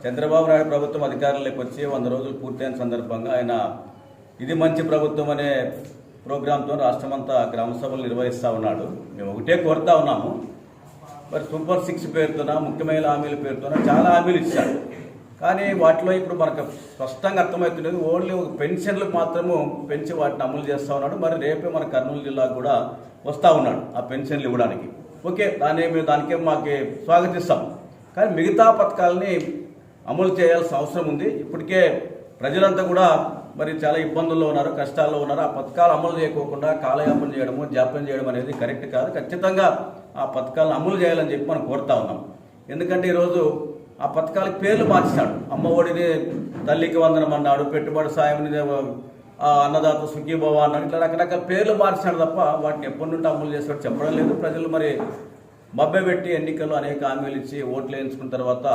చంద్రబాబు నాయుడు ప్రభుత్వం అధికారంలోకి వచ్చి 100 రోజులు పూర్తయిన సందర్భంగా ఆయన ఇది మంచి ప్రభుత్వం అనే ప్రోగ్రాంతో రాష్ట్రమంతా గ్రామ సభలు నిర్వహిస్తూ ఉన్నాడు. మేము ఒకటే కోరుతా ఉన్నాము, మరి సూపర్ 6 పేరుతోన ముఖ్యమైన హామీల పేరుతోన చాలా హామీలు ఇచ్చారు. కానీ వాటిలో ఇప్పుడు మనకు స్పష్టంగా అర్థమవుతున్నది ఓన్లీ పెన్షన్లకు మాత్రము పెంచి వాటిని అమలు చేస్తూ ఉన్నాడు. మరి రేపే మన కర్నూలు జిల్లాకు కూడా వస్తూ ఉన్నాడు ఆ పెన్షన్లు ఇవ్వడానికి. ఓకే, దానికే మాకు స్వాగతిస్తాం. కానీ మిగతా పథకాలని అమలు చేయాల్సిన అవసరం ఉంది. ఇప్పటికే ప్రజలంతా కూడా మరి చాలా ఇబ్బందుల్లో ఉన్నారు, కష్టాల్లో ఉన్నారు. ఆ పథకాలు అమలు చేయకోకుండా కాలయాపన చేయడము, జాప్యం చేయడం అనేది కరెక్ట్ కాదు. ఖచ్చితంగా ఆ పథకాలను అమలు చేయాలని చెప్పి మనం కోరుతా ఉన్నాం. ఎందుకంటే ఈరోజు ఆ పథకాలకు పేర్లు మార్చాడు. అమ్మ ఒడిని తల్లికి వందనం అన్నాడు, పెట్టుబడి సాయం అన్నదాత సుఖీభవ అన్నాడు. ఇట్లా రకరకాల పేర్లు మార్చాడు తప్ప వాటిని ఎప్పటి నుండి అమలు చేస్తాడు చెప్పడం లేదు. ప్రజలు మరి మభ్యపెట్టి ఎన్నికల్లో అనేక హామీలు ఇచ్చి ఓట్లు వేయించుకున్న తర్వాత